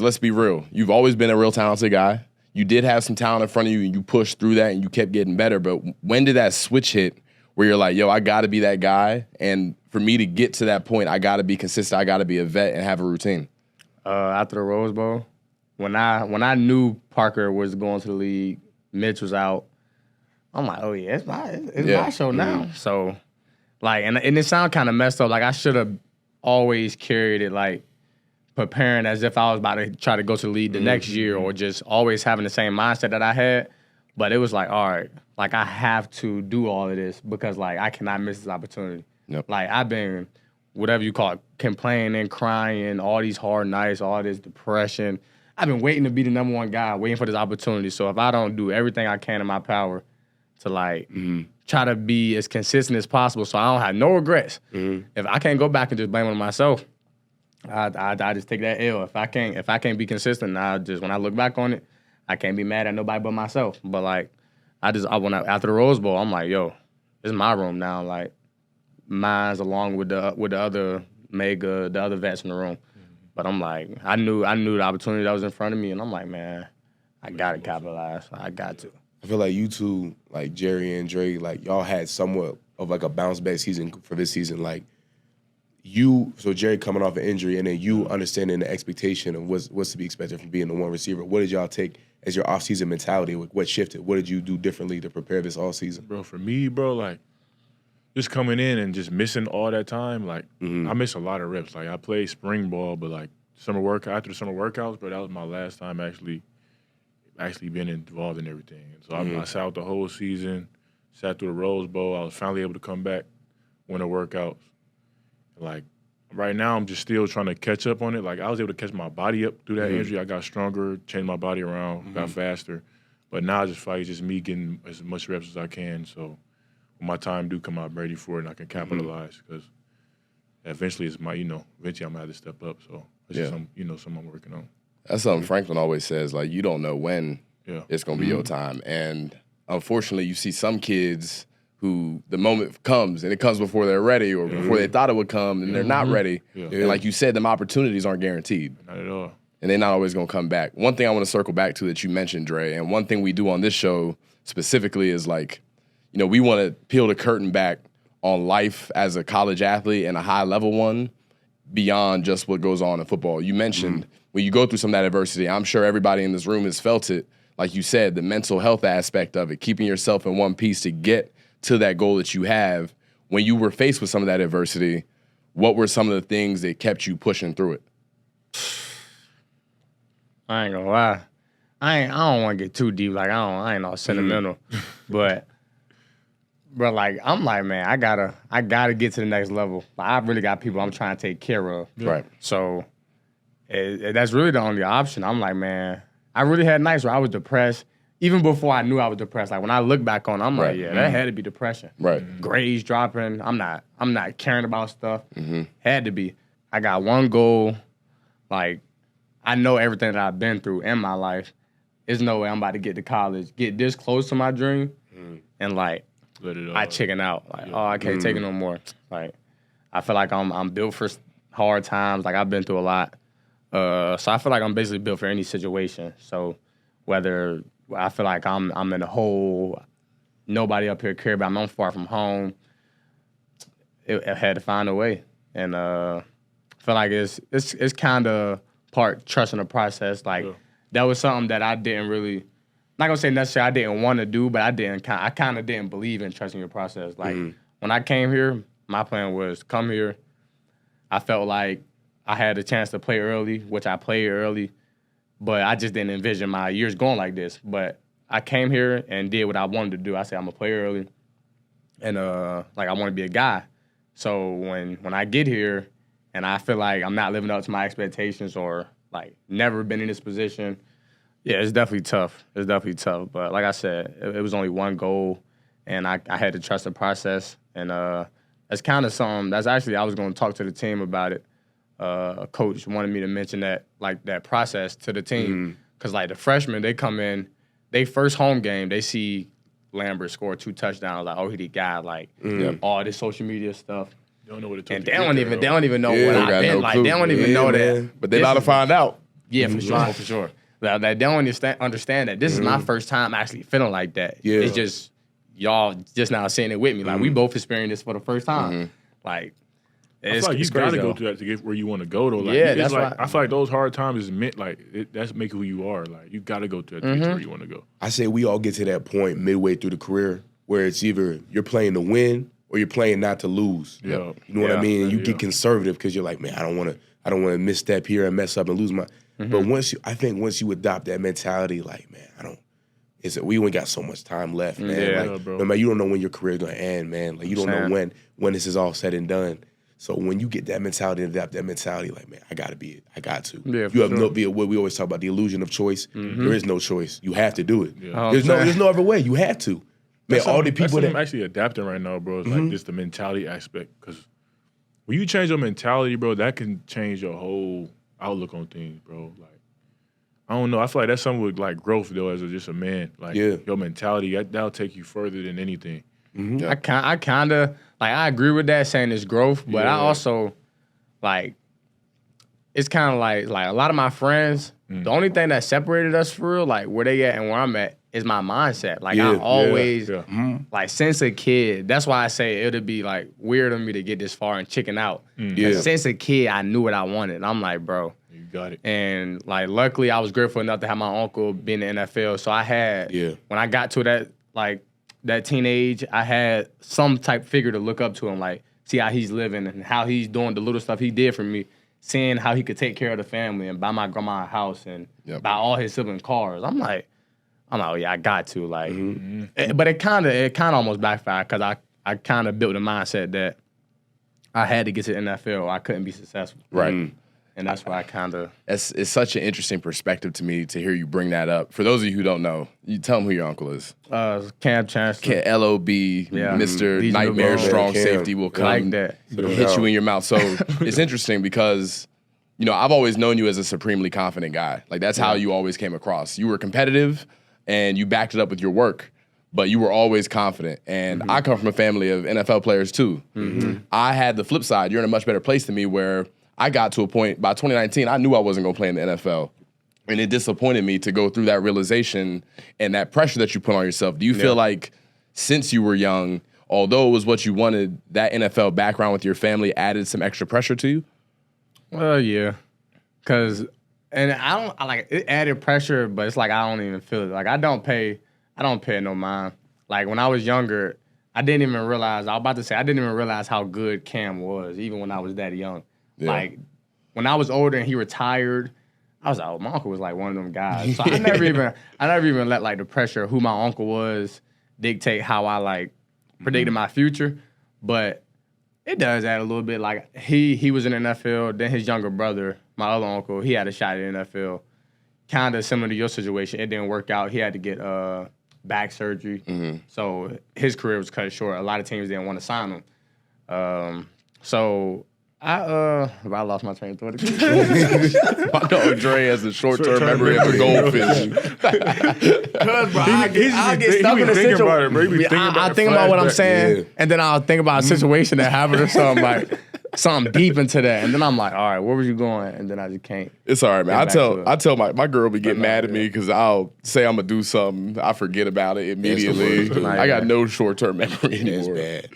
let's be real. You've always been a real talented guy. You did have some talent in front of you, and you pushed through that, and you kept getting better. But when did that switch hit where you're like, yo, I got to be that guy, and for me to get to that point, I got to be consistent, I got to be a vet and have a routine? After the Rose Bowl, when I knew Parker was going to the league, Mitch was out, I'm like, oh, yeah, it's my show now. Mm-hmm. So, like, and it sounded kind of messed up. Like, I should have always carried it, like, preparing as if I was about to try to go to the league the next year, or just always having the same mindset that I had. But it was like, all right, like, I have to do all of this because, like, I cannot miss this opportunity. Yep. Like, I've been, whatever you call it, complaining, crying, all these hard nights, all this depression. I've been waiting to be the number one guy, waiting for this opportunity. So if I don't do everything I can in my power to, like, try to be as consistent as possible so I don't have no regrets. If I can't go back and just blame it on myself, I just take that L. If I can't be consistent, when I look back on it, I can't be mad at nobody but myself. But, like, after the Rose Bowl, I'm like, yo, this is my room now. Like, mine's along with the other the other vets in the room. But I'm like, I knew the opportunity that was in front of me, and I'm like, man, I got to capitalize. I got to. I feel like you two, like Jerry and Dre, like y'all had somewhat of like a bounce back season for this season. Like so Jerry coming off an injury, and then you understanding the expectation of what's to be expected from being the one receiver. What did y'all take as your off-season mentality? What shifted? What did you do differently to prepare this all season? Bro, for me, bro, like just coming in and just missing all that time, like I missed a lot of reps. Like I played spring ball, but like after the summer workouts, bro, that was my last time actually being involved in everything. And so I sat out the whole season, sat through the Rose Bowl. I was finally able to come back, win the workouts. Like right now, I'm just still trying to catch up on it. Like I was able to catch my body up through that injury. I got stronger, changed my body around, got faster. But now I just feel like it's just me getting as much reps as I can. So when my time do come out, I'm ready for it and I can capitalize because eventually eventually I'm gonna have to step up. So it's just something I'm working on. That's something Franklin always says. Like, you don't know when it's going to be your time. And unfortunately, you see some kids who the moment comes, and it comes before they're ready or before they thought it would come, and they're not ready. Yeah. And like you said, them opportunities aren't guaranteed. Not at all. And they're not always going to come back. One thing I want to circle back to that you mentioned, Dre, and one thing we do on this show specifically is like, we want to peel the curtain back on life as a college athlete and a high-level one beyond just what goes on in football. You mentioned when you go through some of that adversity, I'm sure everybody in this room has felt it. Like you said, the mental health aspect of it, keeping yourself in one piece to get to that goal that you have. When you were faced with some of that adversity, what were some of the things that kept you pushing through it? I ain't gonna lie. I don't want to get too deep. Like, I ain't all sentimental. But like, I'm like, man, I gotta get to the next level. Like, I really got people I'm trying to take care of. Right. So that's really the only option. I'm like, man, I really had nights where I was depressed, even before I knew I was depressed. Like, when I look back on it, I'm like, yeah, that had to be depression. Right. Grades dropping. I'm not caring about stuff. Had to be. I got one goal. Like, I know everything that I've been through in my life. There's no way I'm about to get to college, get this close to my dream, and like, I chicken out. Like, I can't take it no more. Like, I feel like I'm built for hard times. Like, I've been through a lot. So I feel like I'm basically built for any situation. So whether I feel like I'm in a hole, nobody up here cares about me, I'm far from home, I had to find a way. And I feel like it's kind of part trusting the process. Like, that was something that I didn't really, not gonna say necessarily I didn't want to do, but I kind of didn't believe in trusting your process. Like, when I came here, my plan was come here. I felt like I had a chance to play early, which I played early, but I just didn't envision my years going like this. But I came here and did what I wanted to do. I said, I'm gonna play early, and like, I want to be a guy. So when I get here and I feel like I'm not living up to my expectations or like never been in this position, yeah, it's definitely tough. It's definitely tough. But like I said, it was only one goal, and I had to trust the process. And that's kind of something that's actually, I was going to talk to the team about it. A coach wanted me to mention that, like, that process to the team. Because, like, the freshmen, they come in, they first home game, they see Lambert score 2 touchdowns. Like, oh, he the guy. Like, all this social media stuff. They don't know what it took. And they don't even know what I've been. Like, they don't even know that. But they about to find out. Yeah, for sure. Like, they don't understand that. This is my first time actually feeling like that. Yeah. It's just y'all just now seeing it with me. Like we both experienced this for the first time. Like I feel like you gotta go through that to get where you want to go though. Like, Yeah, it's that's like why- I feel like those hard times is meant that's making who you are. Like you gotta go through that to get to where you want to go. I say we all get to that point midway through the career where it's either you're playing to win or you're playing not to lose. Yeah. You know what I mean? And you Yeah. get conservative because you're like, man, I don't want to misstep here and mess up and lose my. But once you adopt that mentality, like, man, we only got so much time left, man. Yeah, like, bro. no, man, you don't know when your career gonna end, man. Like you don't know when this is all said and done. So when you get that mentality and adopt that mentality, like, man, I got to. Yeah, You have sure. what we always talk about, the illusion of choice. There is no choice. You have to do it. Yeah. There's no other way. You have to. Man, all the people I'm that actually adapting right now, bro. It's like just the mentality aspect. Because when you change your mentality, bro, that can change your whole outlook on things, bro. Like, I don't know. I feel like that's something with like growth though, as just a man. Like your mentality, that'll take you further than anything. I kind of like I agree with that saying it's growth, but I also like it's kind of like a lot of my friends. The only thing that separated us for real, like where they at and where I'm at, is my mindset. Like I always like since a kid. That's why I say it'd be like weird of me to get this far and chicken out. Since a kid, I knew what I wanted. I'm like, bro. You got it. And like luckily, I was grateful enough to have my uncle be in the NFL. So I had when I got to that teenage, I had some type figure to look up to him, like see how he's living and how he's doing the little stuff he did for me, seeing how he could take care of the family and buy my grandma a house and buy all his siblings cars. I'm like, oh yeah, I got to like, but it kind of almost backfired because I kind of built a mindset that I had to get to the NFL or I couldn't be successful. Right. And that's why I kind of... It's such an interesting perspective to me to hear you bring that up. For those of you who don't know, you tell them who your uncle is. Cam Chancellor. LOB, Mr. These Nightmare are the Strong Cam. Safety will come Like that. and hit you in your mouth. So it's interesting because, you know, I've always known you as a supremely confident guy. Like, that's how you always came across. You were competitive, and you backed it up with your work, but you were always confident. And I come from a family of NFL players, too. I had the flip side. You're in a much better place than me where I got to a point, by 2019, I knew I wasn't going to play in the NFL. And it disappointed me to go through that realization and that pressure that you put on yourself. Do you feel like since you were young, although it was what you wanted, that NFL background with your family added some extra pressure to you? Well, yeah. Because, and I like, it added pressure, but it's like I don't even feel it. Like, I don't pay no mind. Like, when I was younger, I didn't even realize how good Cam was, even when I was that young. Yeah. Like, when I was older and he retired, I was like, oh, my uncle was like one of them guys. So I never even let like the pressure of who my uncle was dictate how I like predicted my future. But it does add a little bit. Like he was in the NFL, then his younger brother, my other uncle, he had a shot at the NFL. Kind of similar to your situation. It didn't work out. He had to get back surgery. So his career was cut short. A lot of teams didn't want to sign him. So I lost my train of thought. I know Dre has a short-term memory of a goldfish. Cause bro, I get stuck in a situation. I think about what I'm saying, and then I'll think about a situation that happened or something like something deep into that, and then I'm like, all right, where was you going? And then I just can't. It's all right, man. I tell my girl be getting mad at me yeah. because I'll say I'm gonna do something, I forget about it immediately. That's the worst. I got no short-term memory It's anymore. bad.